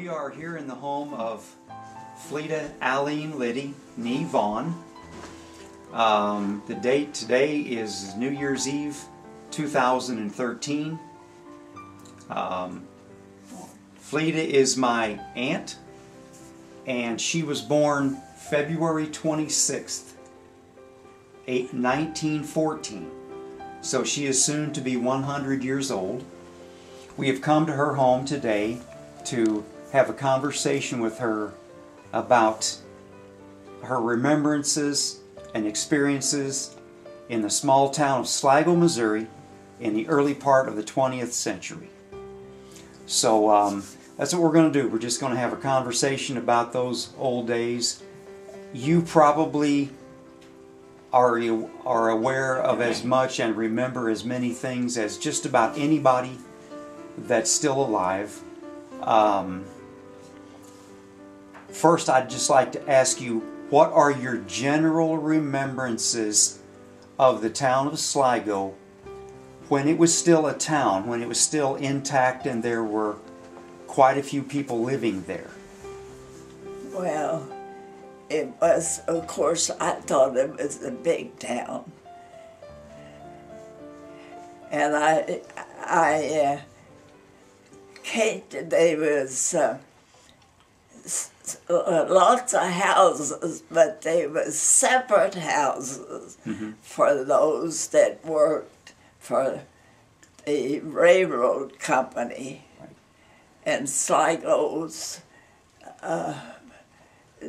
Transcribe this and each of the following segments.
We are here in the home of Fleda Litty, nee Vaughn. The date today is New Year's Eve 2013. Fleda is my aunt, and she was born February 26th, 1914. So she is soon to be 100 years old. We have come to her home today to have a conversation with her about her remembrances and experiences in the small town of Sligo, Missouri in the early part of the 20th century. So that's what we're going to do. We're just going to have a conversation about those old days. You probably are aware of as much and remember as many things as just about anybody that's still alive. First, I'd just like to ask you, what are your general remembrances of the town of Sligo when it was still a town, when it was still intact and there were quite a few people living there? Well, it was, of course, I thought it was a big town. And there was lots of houses, but they were separate houses for those that worked for the railroad company. Right. And Sligo's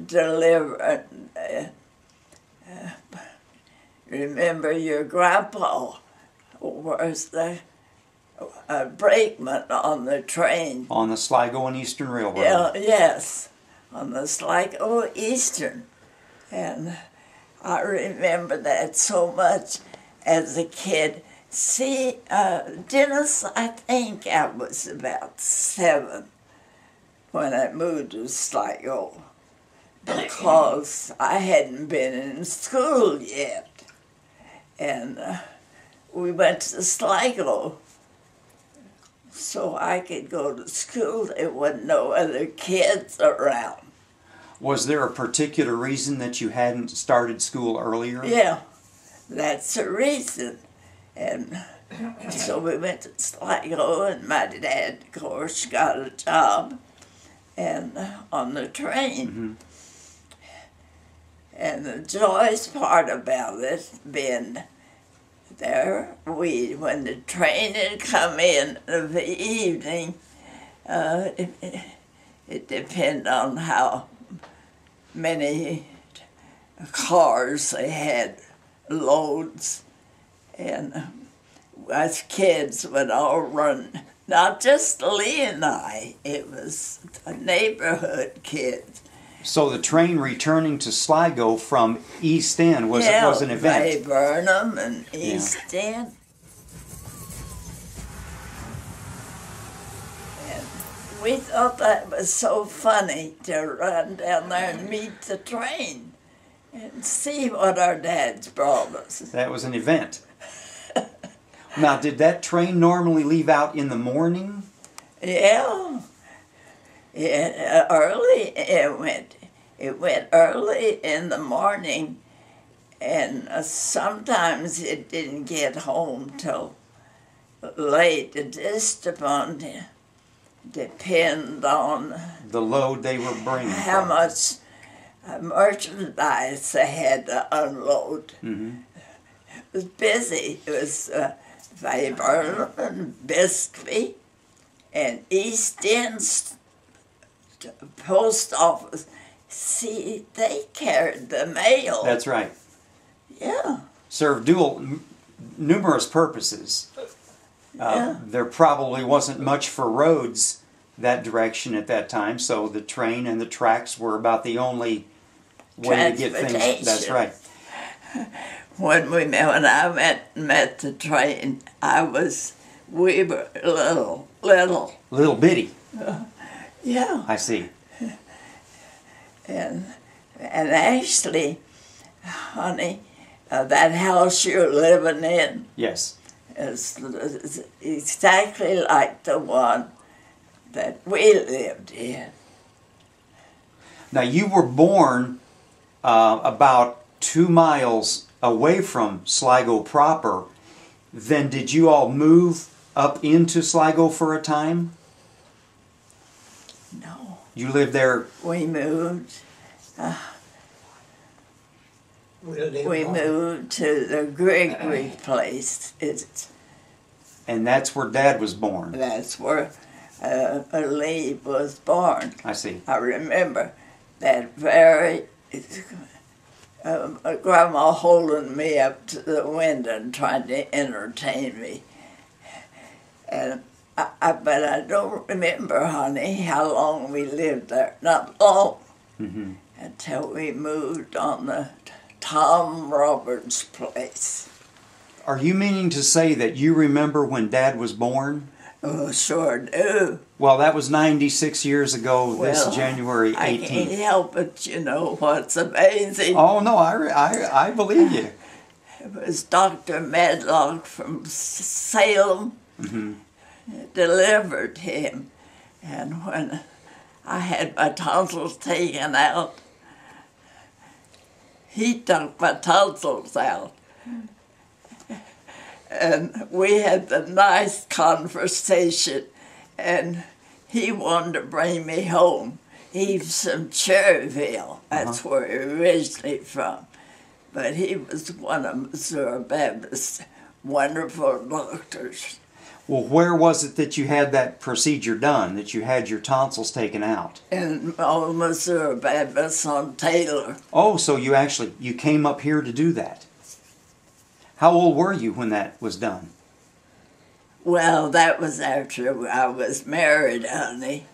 delivered. Remember, your grandpa was the brakeman on the train. On the Sligo and Eastern Railroad. Yeah, yes, on the Sligo Eastern. And I remember that so much as a kid. See, Dennis, I think I was about 7 when I moved to Sligo, because I hadn't been in school yet. And we went to Sligo so I could go to school. There were no other kids around. Was there a particular reason that you hadn't started school earlier? Yeah, that's the reason. And so we went to Sligo, and my dad, of course, got a job and on the train. And the joyous part about it being there, when the train had come in of the evening, it depended on how many cars they had, loads. And us kids would all run, not just Lee and I, it was the neighborhood kids. So the train returning to Sligo from East End was an event. By Burnham and East End. And we thought that was so funny to run down there and meet the train and see what our dads brought us. That was an event. Now, did that train normally leave out in the morning? Yeah. Early it went. It went early in the morning, and sometimes it didn't get home till late. It just depend on the load they were bringing. How much merchandise they had to unload. It was busy. It was Burnham and Bisbee and East End post office. See, they carried the mail. That's right. Yeah. Served numerous purposes. There probably wasn't much for roads that direction at that time, so the train and the tracks were about the only way to get things. That's right. When I met the train, we were little. Little bitty. Yeah. I see. And actually, honey, that house you're living in. Yes. Is exactly like the one that we lived in. Now, you were born about 2 miles away from Sligo proper. Then did you all move up into Sligo for a time? No. You lived there? We moved. We moved to the Gregory place. And that's where Dad was born? That's where Lee was born. I see. I remember that very... Grandma holding me up to the window and trying to entertain me. And but I don't remember, honey, how long we lived there. Not long. Mm-hmm. Until we moved on the Tom Roberts place. Are you meaning to say that you remember when Dad was born? Oh, sure do. Well, that was 96 years ago, this January 18th. I can't help it, you know what's amazing. Oh, no, I believe you. It was Dr. Medlock from Salem delivered him. And when I had my tonsils taken out, he took my tonsils out. And we had the nice conversation, and he wanted to bring me home. He's from Cherryville. That's where he originally from. But he was one of Missouri Baptist's wonderful doctors. Well, where was it that you had that procedure done, that you had your tonsils taken out? In Missouri Baptist on Taylor. Oh, so you came up here to do that. How old were you when that was done? Well, that was after I was married, honey.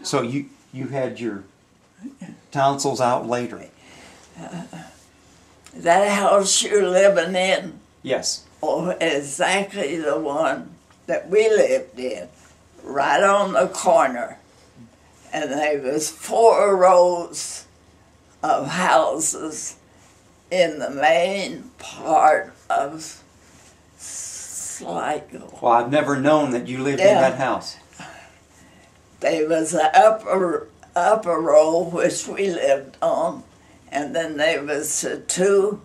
So you had your tonsils out later? That house you're living in? Yes. Oh, exactly the one that we lived in, right on the corner. And there was 4 rows of houses in the main part of Sligo. Well, I've never known that you lived in that house. There was an upper row which we lived on, and then there was two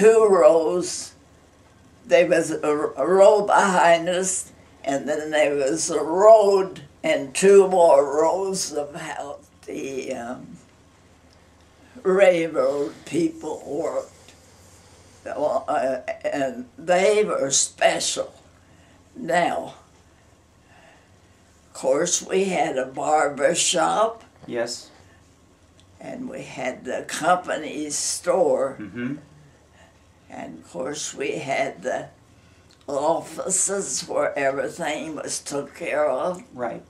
rows. There was a row behind us, and then there was a road and 2 more rows of houses. The railroad people worked, and they were special. Now, of course, we had a barber shop. Yes. And we had the company's store. Mm-hmm. And of course, we had the offices where everything was took care of. Right.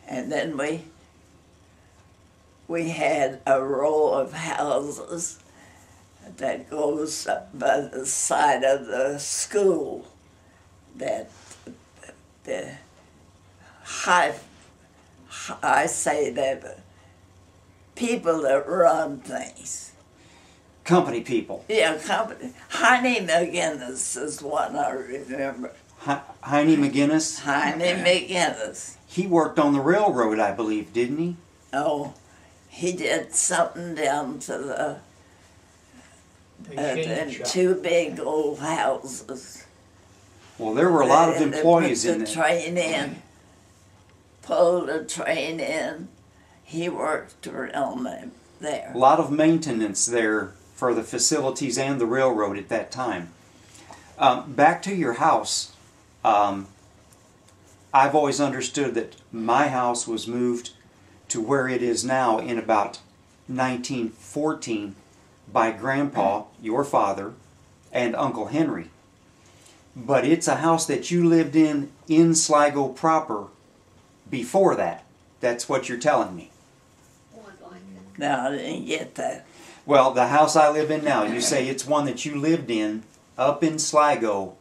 And then we had a row of houses that goes up by the side of the school, that the I say that people that run things. Company people. Yeah, company. Heine McGinnis is one I remember. Heine McGinnis? Heine McGinnis. He worked on the railroad, I believe, didn't he? Oh, he did something down to the 2 big old houses. Well, there were a lot of employees in there. there. Train in, pulled the train in. He worked around them there. A lot of maintenance there for the facilities and the railroad at that time. Back to your house. I've always understood that my house was moved to where it is now in about 1914 by Grandpa, your father, and Uncle Henry. But it's a house that you lived in Sligo proper before that. That's what you're telling me. No, I didn't get that. Well, the house I live in now, you say it's one that you lived in up in Sligo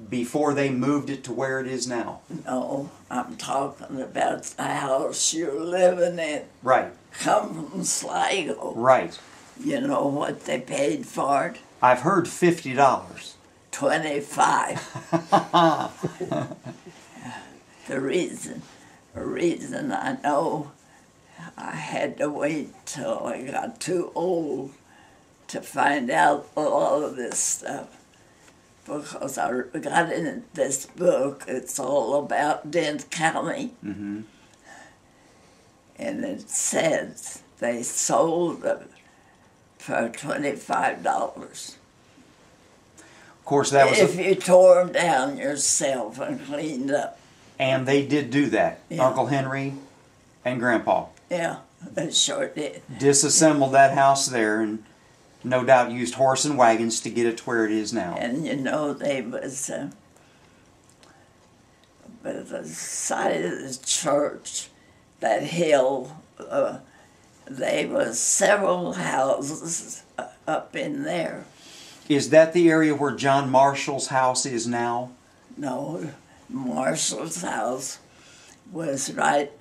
before they moved it to where it is now. No, I'm talking about the house you're living in. Right. Come from Sligo. Right. You know what they paid for it? I've heard $50. 25. The reason I know I had to wait till I got too old to find out a lot of this stuff, because I got in this book. It's all about Dent County. Mm-hmm. And it says they sold them for $25. Of course, that was if you tore them down yourself and cleaned up. and they did do that. Yeah. Uncle Henry and Grandpa Yeah, they sure did. disassembled that house there, and no doubt used horse and wagons to get it to where it is now. And you know, they was by the side of the church, that hill, there was several houses up in there. Is that the area where John Marshall's house is now? No, Marshal's house was right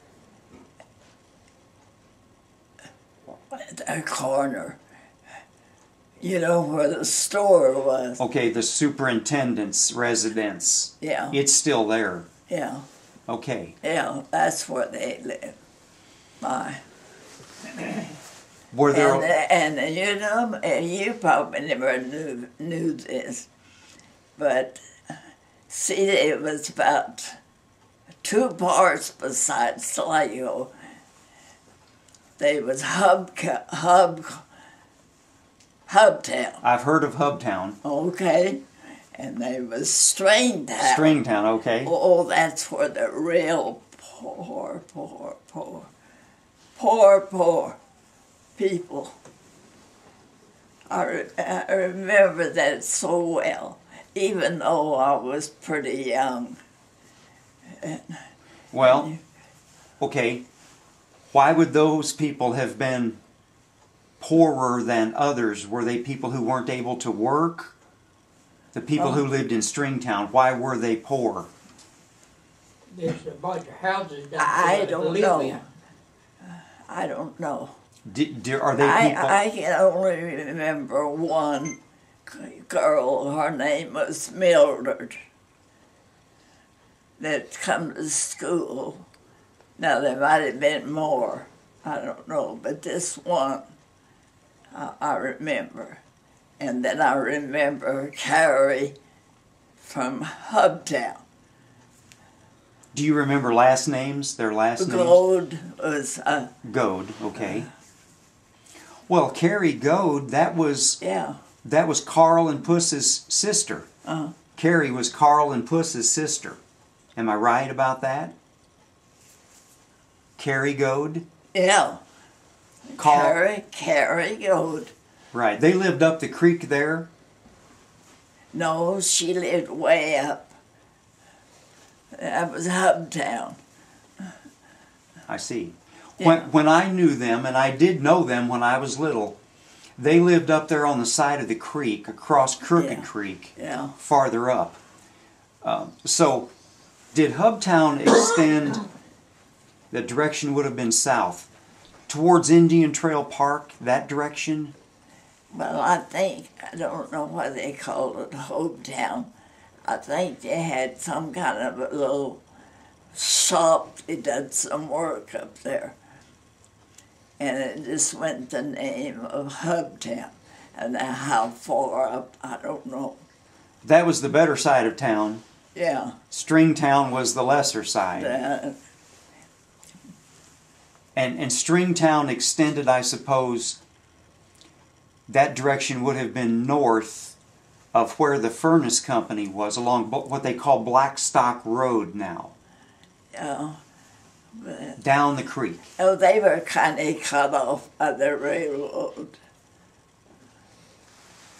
at the corner. You know where the store was. Okay, the superintendent's residence. Yeah. It's still there. Yeah. Okay. Yeah, that's where they lived. My. Were there... And you know, you probably never knew this, but see, it was about 2 parts besides Sligo. There was Hubtown. I've heard of Hubtown. Okay. And there was Stringtown. Stringtown, okay. Oh, that's where the real poor people. I remember that so well, even though I was pretty young. Well, okay. Why would those people have been poorer than others? Were they people who weren't able to work? The people who lived in Stringtown, why were they poor? There's a bunch of houses down I there don't know. I don't know. Are they people? I can only remember one girl. Her name was Mildred. That come to school. Now there might have been more. I don't know, but this one I remember. And then I remember Carrie from Hubtown. Do you remember last names? Their last names? Gold was... Goad, okay. Well, Carrie Goad, that was Carl and Puss's sister. Carrie was Carl and Puss's sister. Am I right about that? Carrie Goad? Yeah. Carrie Goad. Right. They lived up the creek there? No, she lived way up. That was Hubtown. I see. Yeah. When I knew them, and I did know them when I was little, they lived up there on the side of the creek, across Crooked Creek, farther up. So, did Hubtown extend, the direction would have been south, towards Indian Trail Park, that direction? Well, I don't know why they called it Hopetown. I think they had some kind of a little shop. They did some work up there. And it just went the name of Hubtown. And how far up, I don't know. That was the better side of town. Yeah. Stringtown was the lesser side. And Stringtown extended, I suppose, that direction would have been north of where the Furnace Company was, along what they call Blackstock Road now. Yeah. Down the creek. Oh, they were kind of cut off by the railroad.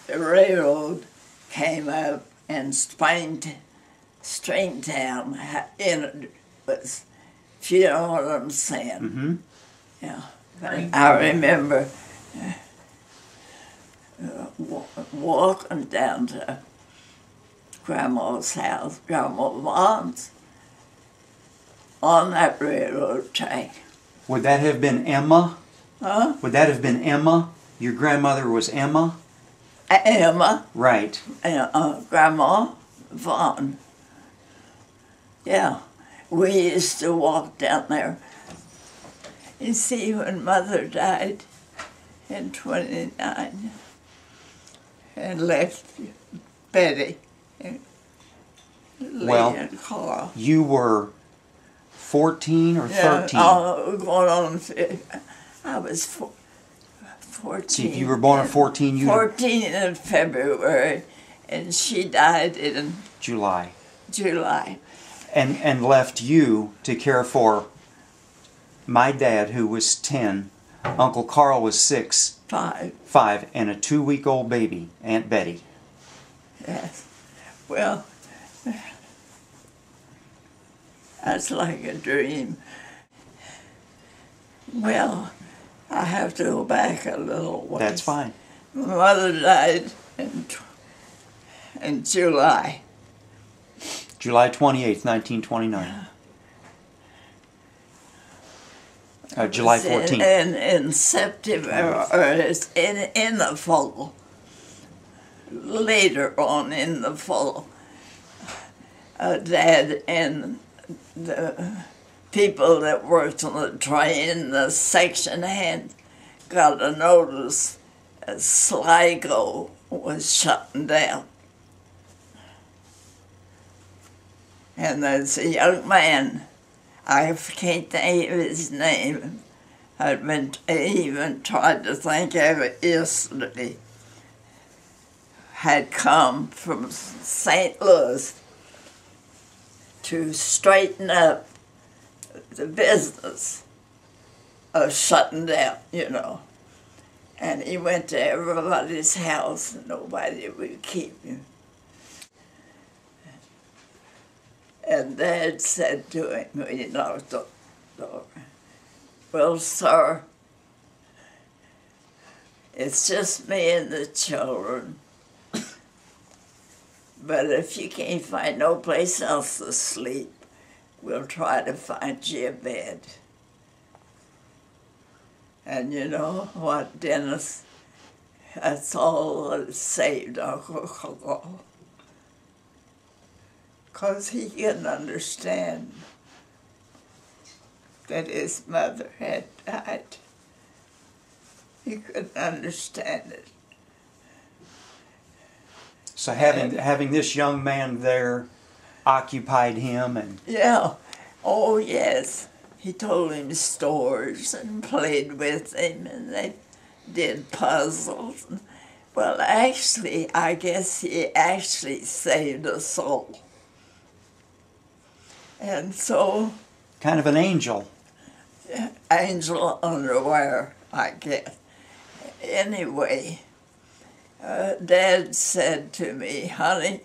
The railroad came up and Stringtown in was, if you know what I'm saying. Mm-hmm. Yeah. I remember walking down to Grandma's house, Grandma Vaughn's, on that railroad track. Would that have been Emma? Huh? Would that have been Emma? Your grandmother was Emma? Emma. Right. Grandma Vaughn. Yeah. We used to walk down there. You see, when Mother died in 29 and left Betty and Lee and Carl. You were 14 or 13? Going on, I was 14. See, if you were born in 14, you 14 in February, and she died in July. And left you to care for my dad, who was 10, Uncle Carl was 6, 5, and a 2-week-old baby, Aunt Betty. Yes. Well, that's like a dream. Well, I have to go back a little ways. That's fine. My mother died in July. July 28th, 1929. July 14th. In September, or in the fall, later on in the fall, Dad and the people that worked on the train, the section hand, got a notice that Sligo was shutting down. And there's a young man, I can't think of his name. I even tried to think of it yesterday. Had come from St. Louis to straighten up the business of shutting down, you know. And he went to everybody's house and nobody would keep him. And Dad said to him when he knocked on the door, "Well, sir, it's just me and the children. But if you can't find no place else to sleep, we'll try to find you a bed." And you know what, Dennis? That's all that saved Uncle Carl. 'Cause he couldn't understand that his mother had died. He couldn't understand it. So having this young man there occupied him, and yeah, oh yes, he told him stories and played with him, and they did puzzles. Well, actually, I guess he actually saved a soul. And so... kind of an angel. Angel underwear, I guess. Anyway, Dad said to me, "Honey,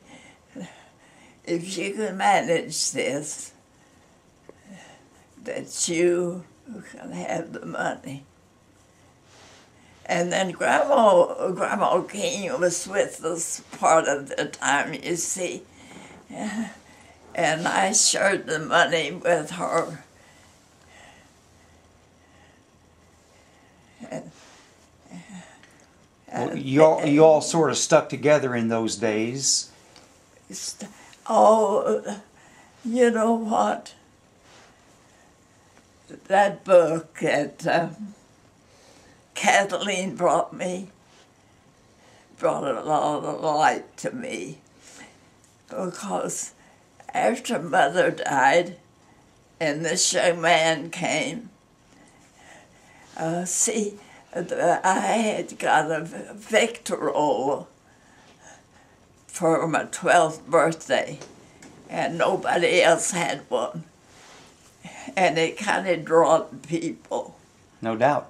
if you can manage this, that you can have the money." And then Grandma King was with us part of the time, you see. And I shared the money with her. You all sort of stuck together in those days. Oh, you know what? That book that Kathleen brought a lot of light to me, because after Mother died and this young man came, I had got a Victrola for my 12th birthday, and nobody else had one. And it kind of drawed people. No doubt.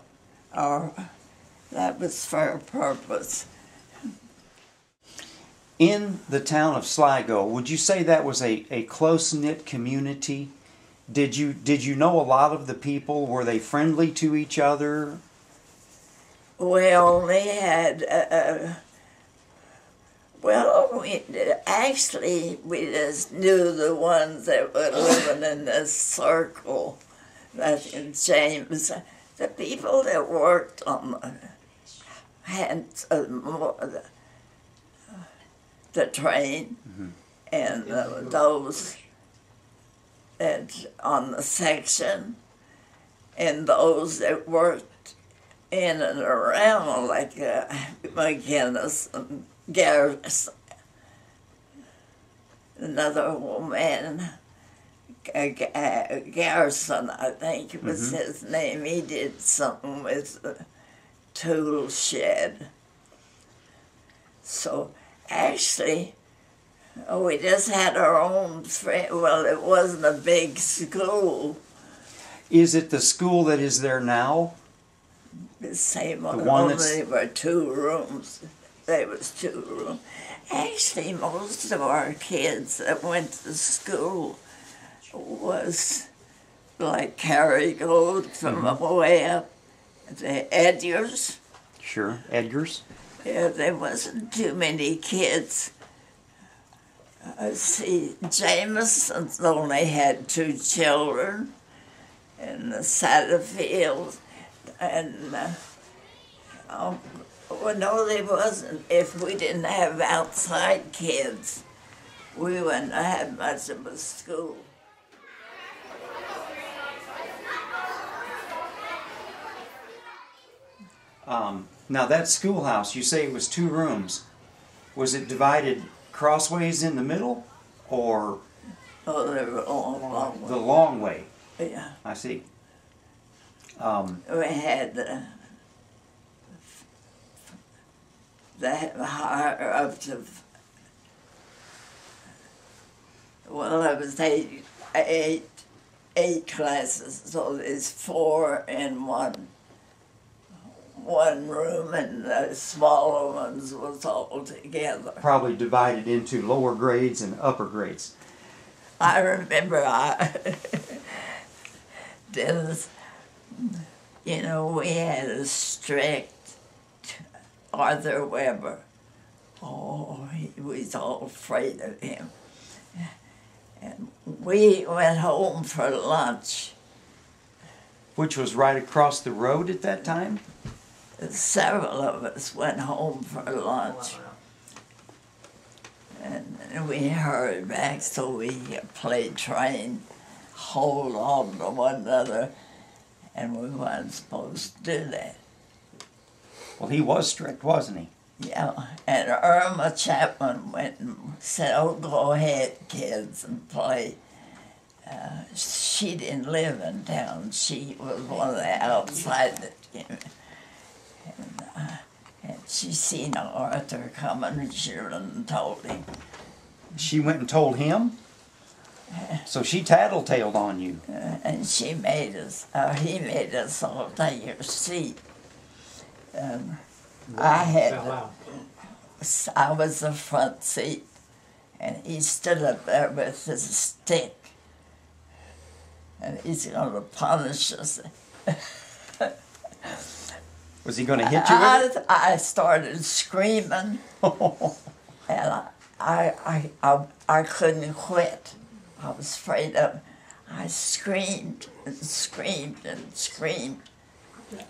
That was for a purpose. In the town of Sligo, would you say that was a close-knit community? Did you know a lot of the people? Were they friendly to each other? We only had, we just knew the ones that were living in this circle. That in James, the people that worked on the train, mm-hmm. and those that on the section, and those that worked in and around, like McGinnis and Garrison. Another woman, Garrison, I think was his name. He did something with the tool shed. So actually, we just had our own friend. Well, it wasn't a big school. Is it the school that is there now? The same The one, one only there were 2 rooms. There was 2 rooms. Actually, most of our kids that went to school was like Carrigold from way up the Edgars. Sure, Edgar's. Yeah, there wasn't too many kids. See, Jameson's only had 2 children in the Satterfield, and well, no, there wasn't. If we didn't have outside kids, we wouldn't have much of a school. Now that schoolhouse, you say it was 2 rooms. Was it divided crossways in the middle, or Oh, they were all long. the long way? Yeah, I see. we had the higher up to. Well, it was eight classes, so there's 4 in one room, and the smaller ones was all together. Probably divided into lower grades and upper grades. I remember Dennis, you know, we had a strict Arthur Weber. Oh, he was all afraid of him. And we went home for lunch. Which was right across the road at that time? Several of us went home for lunch. And we hurried back so we could play train, hold on to one another, and we weren't supposed to do that. Well, he was strict, wasn't he? Yeah, and Irma Chapman went and said, "Oh, go ahead, kids, and play." She didn't live in town. She was one of the outside that came. And she seen Arthur coming, and she went and told him. She went and told him? So she tattletaled on you. And she made us, he made us all take her seat. I was the front seat, and he stood up there with his stick, and he's going to punish us. Was he going to hit you with it? I started screaming, and I couldn't quit. I was afraid of. I screamed and screamed and screamed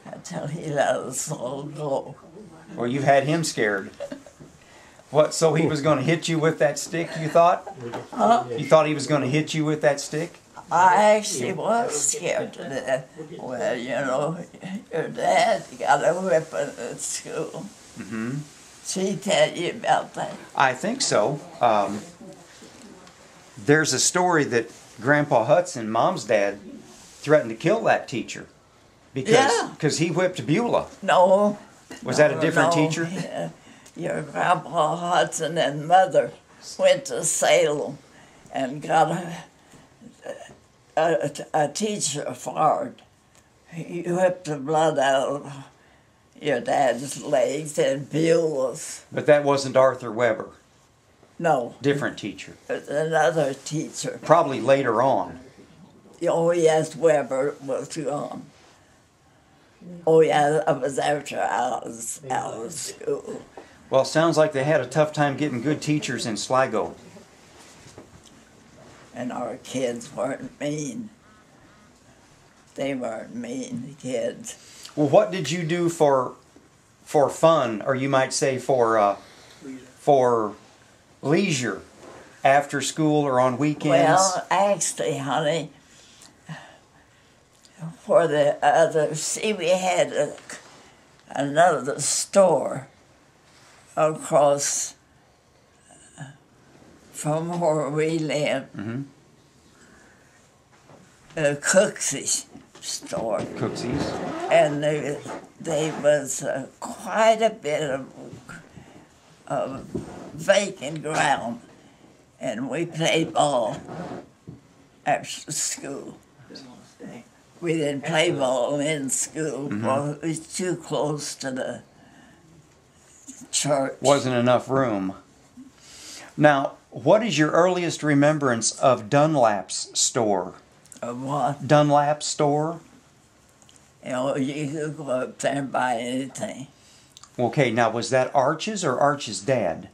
until he let us all go. Well, you had him scared. What? So he was going to hit you with that stick, you thought? You thought he was going to hit you with that stick? I actually was scared to death. Well, you know, your dad got a whipping at school. Mm-hmm. Did he tell you about that? I think so. There's a story that Grandpa Hudson, Mom's dad, threatened to kill that teacher because he whipped Beulah. No. Was that a different teacher? Yeah. Your Grandpa Hudson and Mother went to Salem and got a teacher fired. He whipped the blood out of your dad's legs and Beulah's. But that wasn't Arthur Weber. No. Different teacher. Another teacher. Probably later on. Oh, yes, Weber was gone. Oh, yeah, that was after I was out of school. Well, it sounds like they had a tough time getting good teachers in Sligo. And our kids weren't mean. They weren't mean, the kids. Well, what did you do for fun, or you might say for leisure, after school or on weekends? Well, actually, honey, for the other. See, we had another store across from where we lived. Mm-hmm. A Cooksey's store. Cooksies. And there was quite a bit of vacant ground, and we played ball after school. We didn't play ball in school, because it was too close to the church. Wasn't enough room. Now, what is your earliest remembrance of Dunlap's store? Of what? Dunlap store? You know, you could go up there and buy anything. Okay, now was that Arch's or Arch's dad?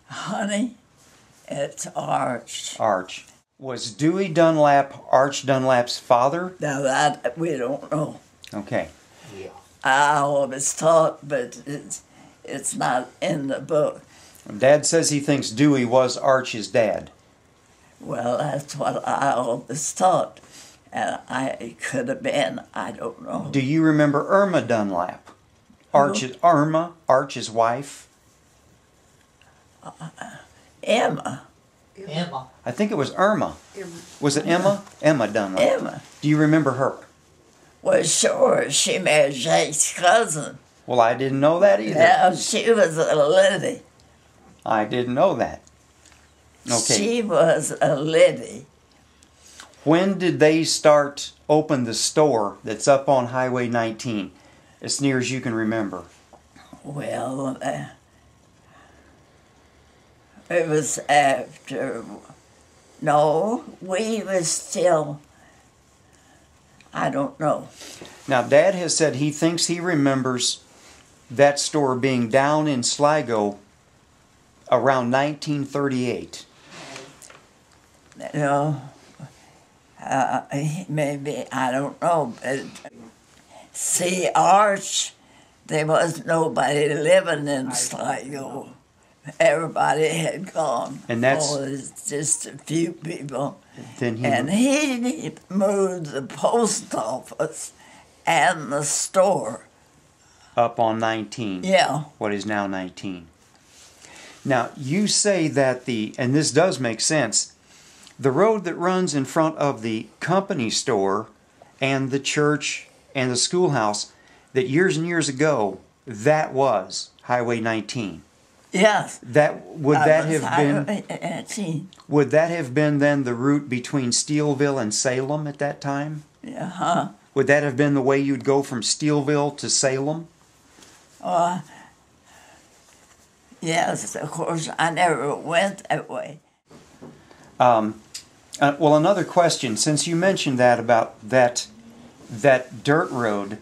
Honey, it's Arch. Arch. Was Dewey Dunlap Arch Dunlap's father? Now that we don't know. Okay. Yeah. I always thought, but it's not in the book. Dad says he thinks Dewey was Arch's dad. Well, that's what I always thought. And it could have been, I don't know. Do you remember Irma Dunlap? Arch's wife? Emma. Emma. I think it was Irma. Was it Emma? Emma Dunlap. Emma. Do you remember her? Well, sure, she married Jake's cousin. Well, I didn't know that either. Yeah, she was a Liddy. I didn't know that. Okay. She was a Liddy. When did they open the store that's up on Highway 19, as near as you can remember? Well, it was after. No, we was still. I don't know. Now, Dad has said he thinks he remembers that store being down in Sligo around 1938. No, maybe, I don't know, but see, Arch, there was nobody living in Sligo. Everybody had gone. And that's... Oh, it's just a few people. Then And he moved the post office and the store. up on 19. Yeah. What is now 19. Now, you say that and this does make sense, the road that runs in front of the company store and the church and the schoolhouse, that years and years ago, that was Highway 19. Yes. Would that have Highway 19. Would that have been then the route between Steelville and Salem at that time? Yeah, huh? Would that have been the way you'd go from Steelville to Salem? Yes, of course, I never went that way. Well, another question, since you mentioned that about that dirt road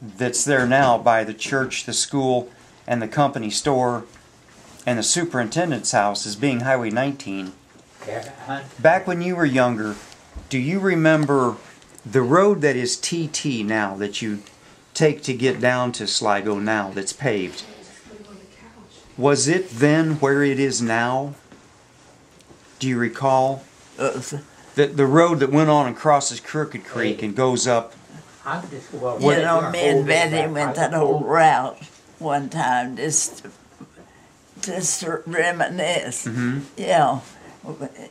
that's there now by the church, the school, and the company store, and the superintendent's house as being Highway 19. Back when you were younger, do you remember the road that is TT now, that you take to get down to Sligo now, that's paved? Was it then where it is now? Do you recall? The road that went on and crosses Crooked Creek and goes up. You know, me and Betty went that whole route one time just to reminisce. Mm-hmm. Yeah,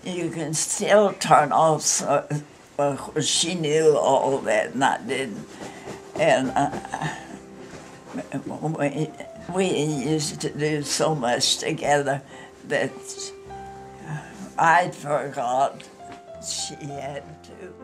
you can still turn off. So, well, she knew all that and I didn't. And we used to do so much together that I forgot she had to.